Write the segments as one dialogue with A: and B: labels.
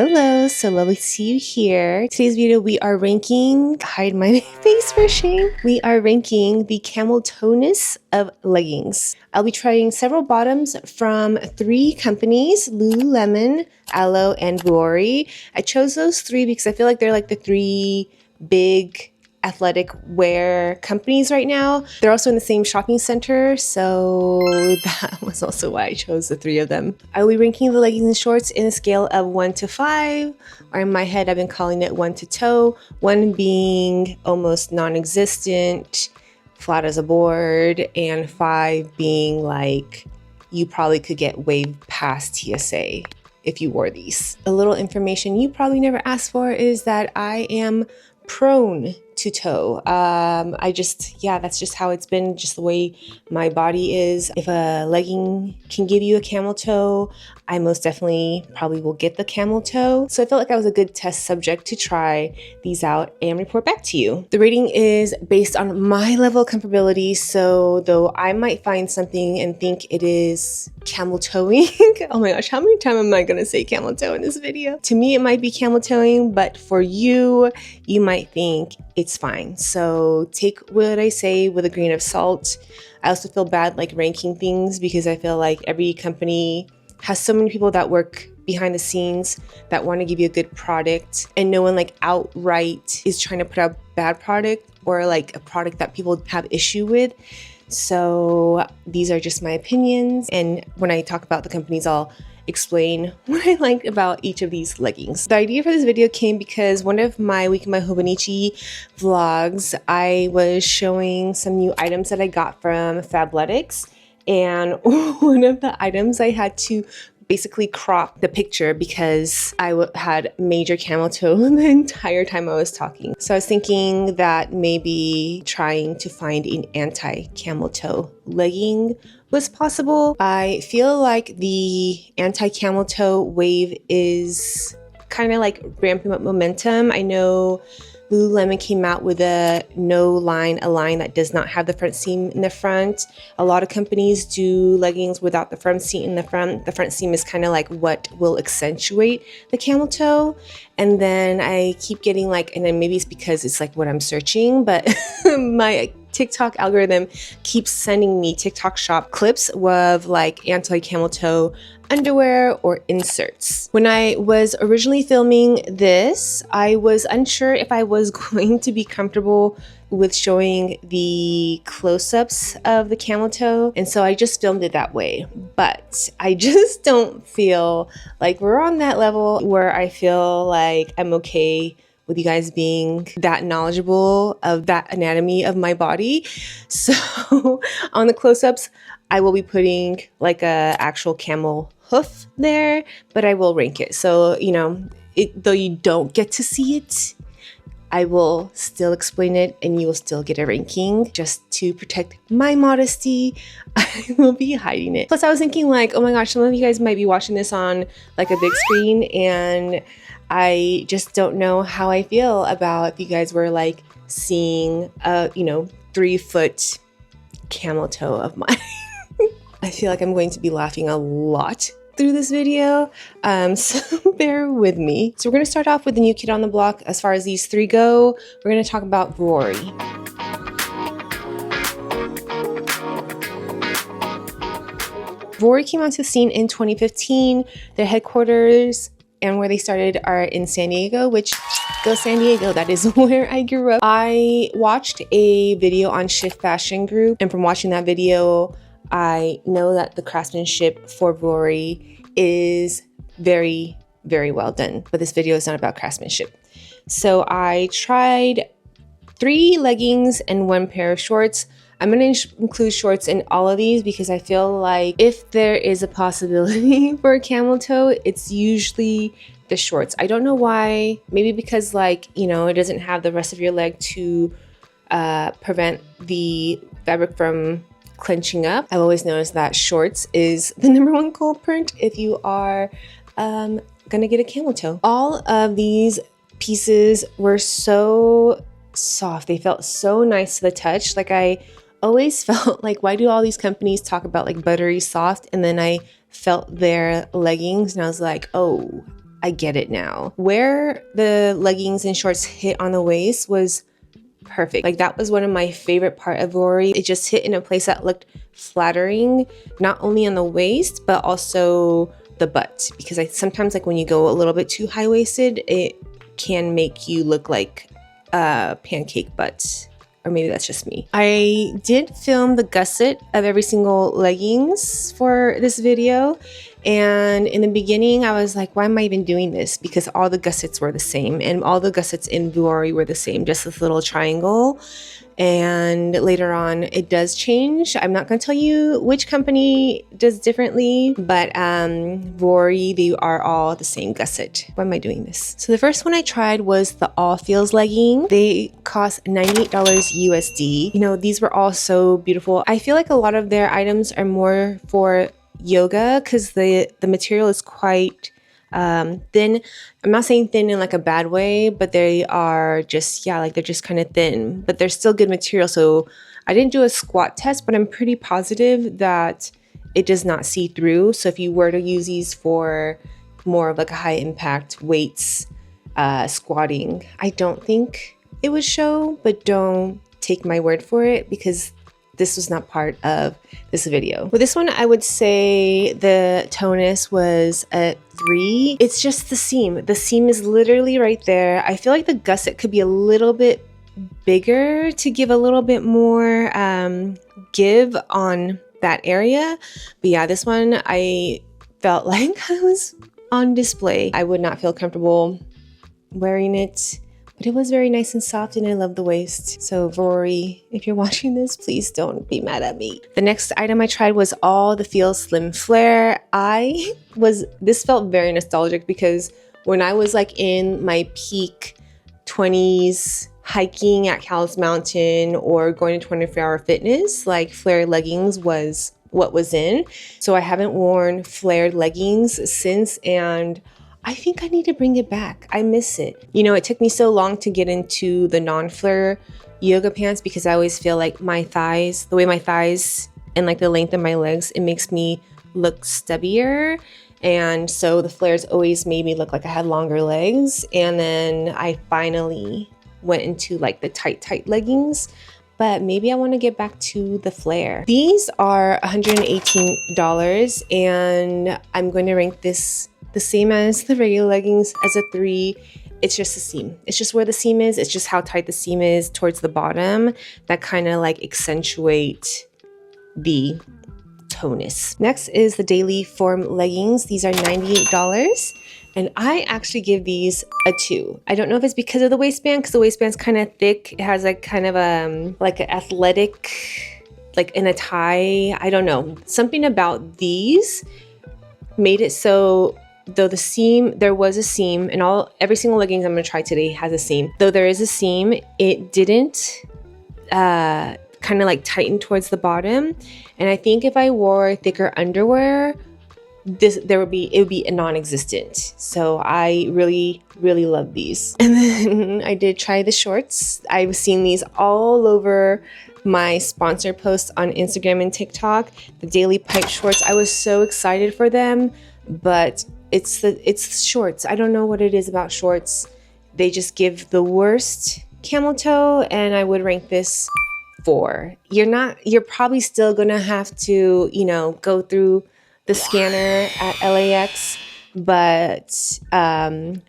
A: Hello, so lovely to see you here. Today's video, we are ranking, hide my face for shame. We are ranking the camel toe-ness of leggings. I'll be trying several bottoms from 3 companies, Lululemon, Alo, and Vuori. I chose those 3 because I feel like they're like the 3 big athletic wear companies right now. They're also in the same shopping center, so that was also why I chose the 3 of them. I will be ranking the leggings and shorts in a scale of 1 to 5, or in my head I've been calling it 1 to toe, 1 being almost non-existent, flat as a board, and 5 being like you probably could get waved past TSA if you wore these. A little information you probably never asked for is that I am prone to toe. That's just how it's been, just the way my body is. If a legging can give you a camel toe, I most definitely probably will get the camel toe. So I felt like I was a good test subject to try these out and report back to you. The rating is based on my level of comfortability, so though I might find something and think it is camel toeing, oh my gosh, how many times am I gonna say camel toe in this video? To me, it might be camel toeing, but for you, you might think it's fine. So take what I say with a grain of salt. I also feel bad like ranking things because I feel like every company has so many people that work behind the scenes that want to give you a good product, and no one like outright is trying to put out bad product or like a product that people have issue with. So these are just my opinions, and when I talk about the companies, I'll explain what I like about each of these leggings. The idea for this video came because one of my Week in My Hobonichi vlogs, I was showing some new items that I got from Fabletics, and one of the items I had to basically crop the picture because I had major camel toe the entire time I was talking. So I was thinking that maybe trying to find an anti-camel toe legging was possible. I feel like the anti-camel toe wave is kind of like ramping up momentum. I know Lululemon came out with a a line that does not have the front seam in the front. A lot of companies do leggings without the front seam in the front. The front seam is kind of like what will accentuate the camel toe. And then I keep getting like, and then maybe it's because it's like what I'm searching, but my TikTok algorithm keeps sending me TikTok shop clips of like anti-camel toe underwear or inserts. When I was originally filming this, I was unsure if I was going to be comfortable with showing the close-ups of the camel toe, and so I just filmed it that way. But I just don't feel like we're on that level where I feel like I'm okay with you guys being that knowledgeable of that anatomy of my body. So on the close-ups, I will be putting like a actual camel hoof there, but I will rank it. So, you know, though you don't get to see it, I will still explain it and you will still get a ranking. Just to protect my modesty, I will be hiding it. Plus I was thinking like, oh my gosh, some of you guys might be watching this on like a big screen, and I just don't know how I feel about if you guys were like seeing a, 3-foot camel toe of mine. I feel like I'm going to be laughing a lot through this video, so bear with me. So we're going to start off with the new kid on the block. As far as these 3 go, we're going to talk about Vuori. Vuori came onto the scene in 2015. Their headquarters and where they started are in San Diego, which, go San Diego, that is where I grew up. I watched a video on Shift Fashion Group, and from watching that video, I know that the craftsmanship for Vuori is very, very well done, but this video is not about craftsmanship. So I tried 3 leggings and 1 pair of shorts. I'm going to include shorts in all of these because I feel like if there is a possibility for a camel toe, it's usually the shorts. I don't know why. Maybe because like, it doesn't have the rest of your leg to prevent the fabric from clenching up. I've always noticed that shorts is the #1 culprit if you are gonna get a camel toe. All of these pieces were so soft. They felt so nice to the touch. Like I always felt like, why do all these companies talk about like buttery soft? And then I felt their leggings and I was like, oh, I get it now. Where the leggings and shorts hit on the waist was perfect. Like that was one of my favorite part of Vuori. It just hit in a place that looked flattering, not only on the waist, but also the butt. Because sometimes like when you go a little bit too high-waisted, it can make you look like a pancake butt. Or maybe that's just me. I did film the gusset of every single leggings for this video. And in the beginning, I was like, why am I even doing this? Because all the gussets were the same. And all the gussets in Vuori were the same, just this little triangle. And later on, it does change. I'm not going to tell you which company does differently, but Vuori, they are all the same gusset. Why am I doing this? So the first one I tried was the All Feels legging. They cost $98 USD. You know, these were all so beautiful. I feel like a lot of their items are more for yoga because the material is quite thin. I'm not saying thin in like a bad way, but they are just, yeah, like they're just kind of thin, but they're still good material. So I didn't do a squat test, but I'm pretty positive that it does not see through. So if you were to use these for more of like a high impact weights, squatting, I don't think it would show, but don't take my word for it because this was not part of this video. With this one, I would say the tonus was a 3. It's just the seam. The seam is literally right there. I feel like the gusset could be a little bit bigger to give a little bit more give on that area. But yeah, this one, I felt like I was on display. I would not feel comfortable wearing it. But it was very nice and soft and I love the waist. So Vuori, if you're watching this, please don't be mad at me. The next item I tried was All the Feel Slim Flare. This felt very nostalgic because when I was like in my peak 20s, hiking at Cowles Mountain or going to 24-hour fitness, like flare leggings was what was in. So I haven't worn flared leggings since, and I think I need to bring it back. I miss it. You know, it took me so long to get into the non-flare yoga pants because I always feel like my thighs, the way my thighs and like the length of my legs, it makes me look stubbier. And so the flares always made me look like I had longer legs. And then I finally went into like the tight leggings. But maybe I want to get back to the flare. These are $118 and I'm going to rank this the same as the regular leggings as a 3. It's just the seam. It's just where the seam is. It's just how tight the seam is towards the bottom that kind of like accentuate the tonus. Next is the Daily Form leggings. These are $98 and I actually give these a 2. I don't know if it's because of the waistband, because the waistband's kind of thick. It has like kind of like an athletic, like in a tie. I don't know. Something about these made it so, though the seam, there was a seam, and every single leggings I'm going to try today has a seam. Though there is a seam, it didn't kind of like tighten towards the bottom. And I think if I wore thicker underwear, it would be a non-existent. So I really love these. And then I did try the shorts. I've seen these all over my sponsor posts on Instagram and TikTok. The Daily Pipe shorts. I was so excited for them, but it's shorts. I don't know what it is about shorts. They just give the worst camel toe, and I would rank this 4. You're probably still gonna have to, you know, go through the scanner at LAX, but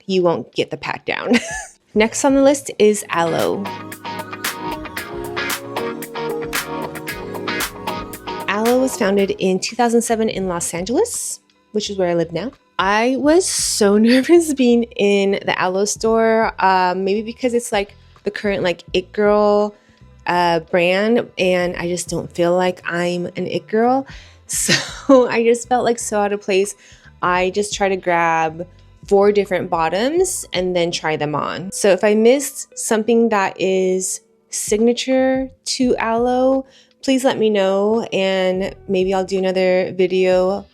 A: you won't get the pat down. Next on the list is Aloe. Aloe was founded in 2007 in Los Angeles, which is where I live now. I was so nervous being in the Aloe store, maybe because it's like the current like it girl brand, and I just don't feel like I'm an it girl. So I just felt like so out of place. I just try to grab 4 different bottoms and then try them on. So if I missed something that is signature to Aloe, please let me know, and maybe I'll do another video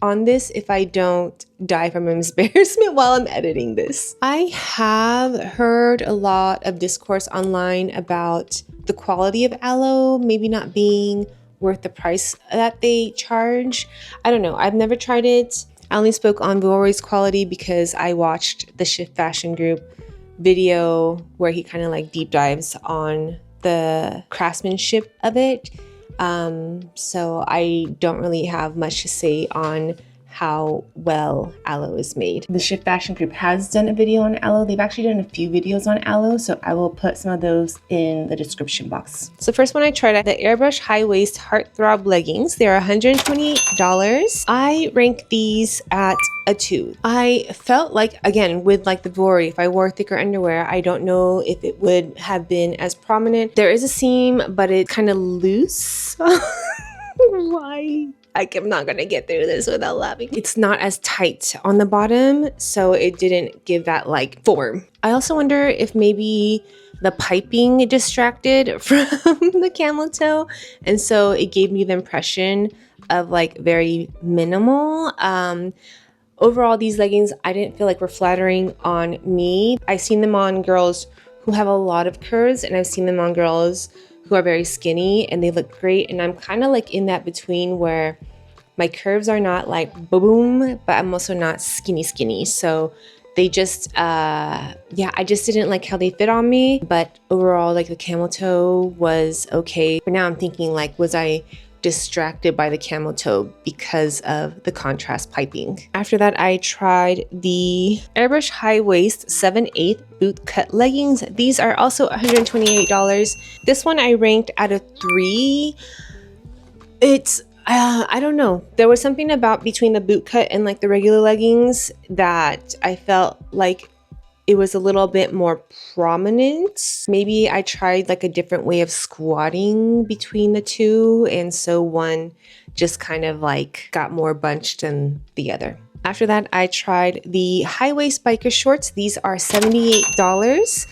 A: on this if I don't die from embarrassment while I'm editing this. I have heard a lot of discourse online about the quality of Aloe maybe not being worth the price that they charge. I don't know. I've never tried it. I only spoke on Vuori's quality because I watched the Shift Fashion Group video where he kind of like deep dives on the craftsmanship of it. So I don't really have much to say on how well aloe is made. The Shift Fashion Group has done a video on aloe. They've actually done a few videos on aloe, so I will put some of those in the description box. So first one I tried at the Airbrush High Waist Heartthrob Leggings. They're $128. I rank these at a 2. I felt like, again, with like the Vuori, if I wore thicker underwear, I don't know if it would have been as prominent. There is a seam, but it's kind of loose. Why? I'm not gonna get through this without laughing. It's not as tight on the bottom, so it didn't give that like form. I also wonder if maybe the piping distracted from the camel toe, and so it gave me the impression of like very minimal. Overall, these leggings I didn't feel like were flattering on me. I've seen them on girls who have a lot of curves, and I've seen them on girls who are very skinny, and they look great. And I'm kind of like in that between where my curves are not like boom, but I'm also not skinny. So they just, I just didn't like how they fit on me. But overall, like the camel toe was okay. For now, I'm thinking like, was I distracted by the camel toe because of the contrast piping? After that, I tried the Airbrush High Waist 7/8 boot cut leggings. These are also $128. This one I ranked out of 3. It's I don't know. There was something about between the boot cut and like the regular leggings that I felt like it was a little bit more prominent. Maybe I tried like a different way of squatting between the two, and so one just kind of like got more bunched than the other. After that, I tried the high waist biker shorts. These are $78.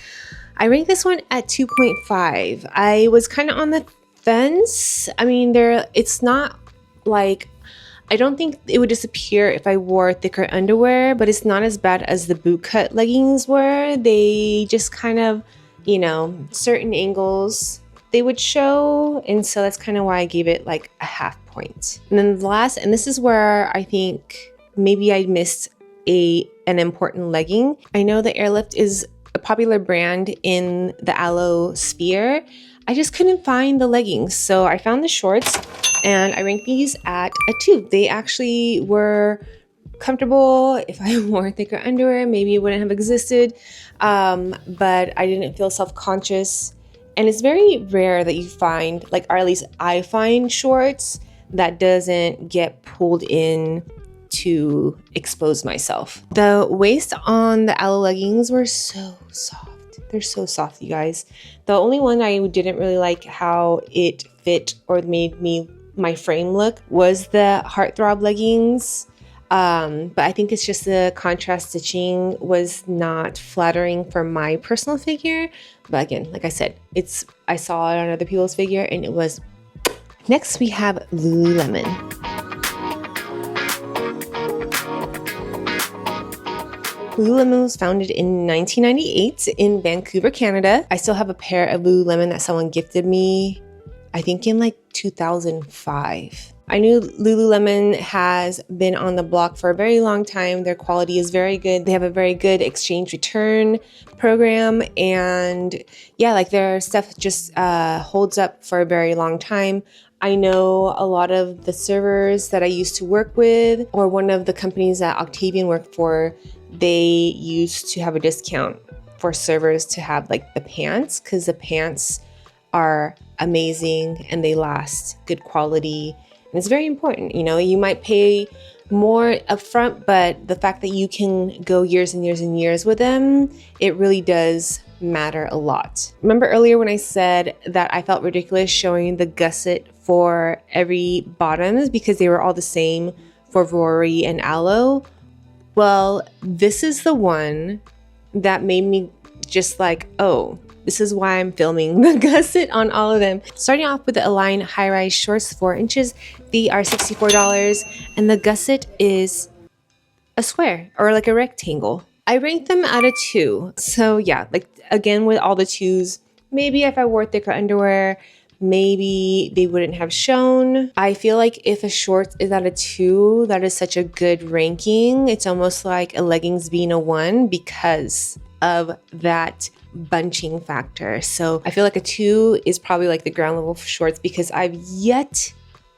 A: I ranked this one at 2.5. I was kind of on the fence. I mean, it's not like, I don't think it would disappear if I wore thicker underwear, but it's not as bad as the boot cut leggings were. They just kind of, you know, certain angles they would show, and so that's kind of why I gave it like a half point. And then the last, and this is where I think maybe I missed an important legging. I know the Airlift is a popular brand in the aloe sphere. I just couldn't find the leggings, so I found the shorts, and I ranked these at a 2. They actually were comfortable. If I wore thicker underwear, maybe it wouldn't have existed, but I didn't feel self-conscious. And it's very rare that you find, like, or at least I find shorts that doesn't get pulled in to expose myself. The waist on the aloe leggings were so soft. They're so soft, you guys. The only one I didn't really like how it fit or made my frame look was the Heartthrob leggings. But I think it's just the contrast stitching was not flattering for my personal figure. But again, like I said, I saw it on other people's figure and it was. Next we have Lululemon. Lululemon was founded in 1998 in Vancouver, Canada. I still have a pair of Lululemon that someone gifted me, I think in like 2005. I knew Lululemon has been on the block for a very long time. Their quality is very good. They have a very good exchange return program. And yeah, like their stuff just holds up for a very long time. I know a lot of the servers that I used to work with, or one of the companies that Octavian worked for, they used to have a discount for servers to have like the pants, because the pants are amazing and they last, good quality. And it's very important, you know, you might pay more upfront, but the fact that you can go years and years and years with them, it really does matter a lot. Remember earlier when I said that I felt ridiculous showing the gusset for every bottoms because they were all the same for Vuori and aloe? Well, this is the one that made me just like, oh, this is why I'm filming the gusset on all of them. Starting off with the Align high-rise shorts, 4 inches. They are $64, and the gusset is a square or like a rectangle. I ranked them out of 2. So yeah, like again with all the 2s, maybe if I wore thicker underwear, maybe they wouldn't have shown. I feel like if a short is at a 2, that is such a good ranking. It's almost like a leggings being a 1 because of that bunching factor. So I feel like a 2 is probably like the ground level for shorts, because I've yet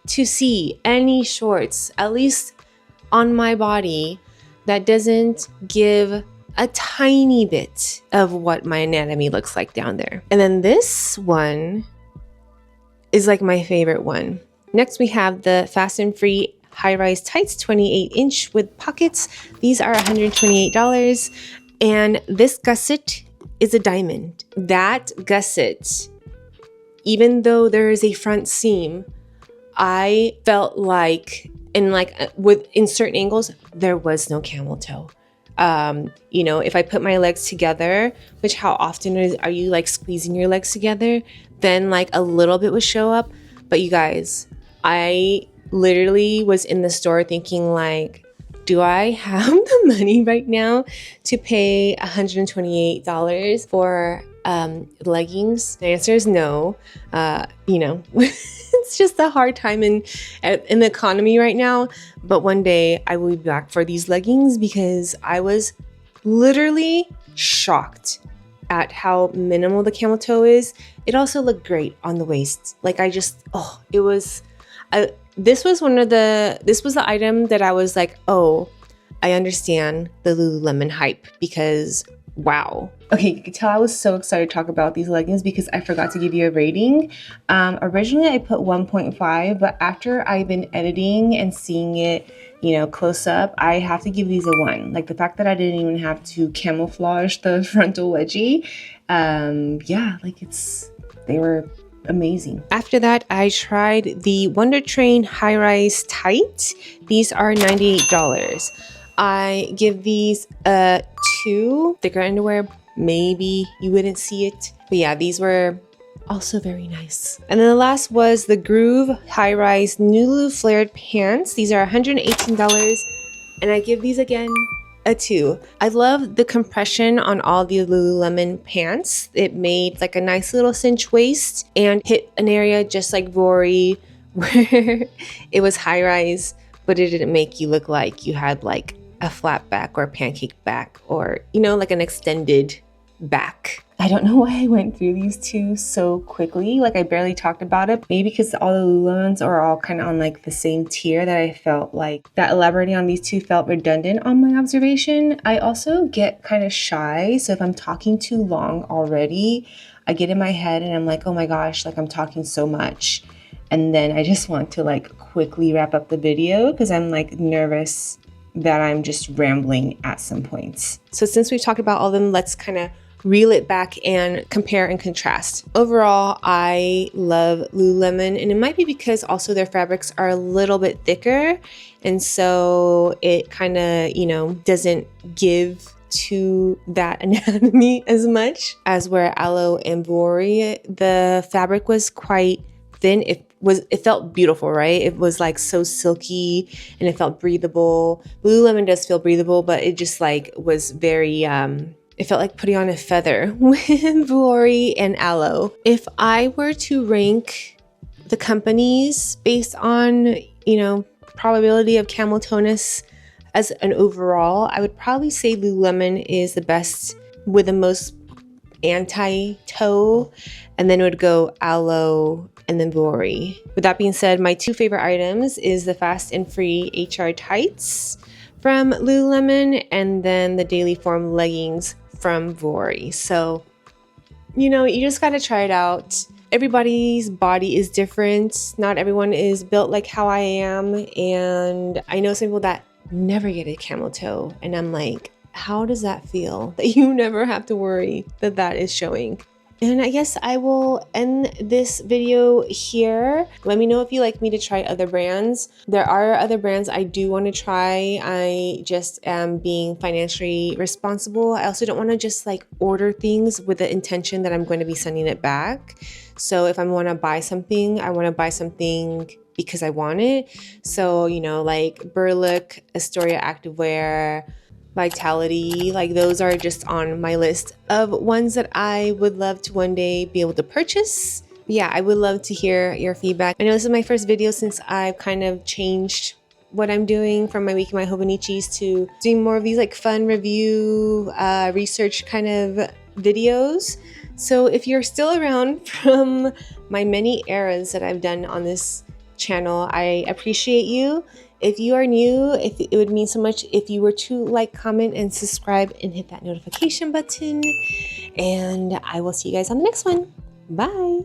A: to see any shorts, at least on my body, that doesn't give a tiny bit of what my anatomy looks like down there. And then this one is like my favorite one. Next, we have the Fast and Free high-rise tights, 28-inch with pockets. These are $128. And this gusset is a diamond. That gusset, even though there is a front seam, I felt like in certain angles, there was no camel toe. If I put my legs together, which how often are you like squeezing your legs together, then like a little bit would show up. But you guys, I literally was in the store thinking like, do I have the money right now to pay $128 for leggings? The answer is no. It's just a hard time in the economy right now. But one day I will be back for these leggings, because I was literally shocked at how minimal the camel toe is. It also looked great on the waist. Like this was the item that I was like, oh, I understand the Lululemon hype, because wow. Okay, you can tell I was so excited to talk about these leggings because I forgot to give you a rating. Originally I put 1.5, but after I've been editing and seeing it, close up, I have to give these a 1. Like the fact that I didn't even have to camouflage the frontal wedgie. They were amazing. After that, I tried the Wonder Train high-rise tight. These are $98. I give these a 2. Thicker underwear, maybe you wouldn't see it. But yeah, these were also very nice. And then the last was the Groove high-rise Nulu flared pants. These are $118. And I give these again a 2. I love the compression on all the Lululemon pants. It made like a nice little cinch waist and hit an area just like Vuori where it was high-rise, but it didn't make you look like you had like a flat back or a pancake back, or like an extended back. I don't know why I went through these two so quickly. Like I barely talked about it. Maybe because all the Lululemons are all kind of on like the same tier, that I felt like that elaborating on these two felt redundant on my observation. I also get kind of shy. So if I'm talking too long already, I get in my head and I'm like, oh my gosh, like I'm talking so much. And then I just want to like quickly wrap up the video because I'm like nervous that I'm just rambling at some points. So since we've talked about all of them, let's kind of reel it back and compare and contrast. Overall, I love Lululemon, and it might be because also their fabrics are a little bit thicker, and so it kind of, doesn't give to that anatomy as much as where Aloe and Vuori, the fabric was quite thin. It felt beautiful, right? It was like so silky and it felt breathable. Lululemon does feel breathable, but it just like was very, it felt like putting on a feather with Vuori and Aloe. If I were to rank the companies based on, probability of camel tonus as an overall, I would probably say Lululemon is the best with the most anti-toe, and then it would go Aloe and then Vuori. With that being said, my two favorite items is the Fast and Free HR tights from Lululemon and then the Daily Form leggings from Vuori. So, you just gotta try it out. Everybody's body is different. Not everyone is built like how I am. And I know some people that never get a camel toe. And I'm like, how does that feel that you never have to worry that is showing? And I guess I will end this video here. Let me know if you like me to try other brands. There are other brands I do want to try. I just am being financially responsible. I also don't want to just like order things with the intention that I'm going to be sending it back. So if I want to buy something, I want to buy something because I want it. So, like Burlook, Astoria Activewear, Vitality, like those are just on my list of ones that I would love to one day be able to purchase. Yeah, I would love to hear your feedback. I know this is my first video since I've kind of changed what I'm doing from my Wiki My Hobonichis to doing more of these like fun review, research kind of videos. So if you're still around from my many eras that I've done on this channel, I appreciate you. If you are new, it would mean so much if you were to like, comment, and subscribe and hit that notification button. And I will see you guys on the next one. Bye.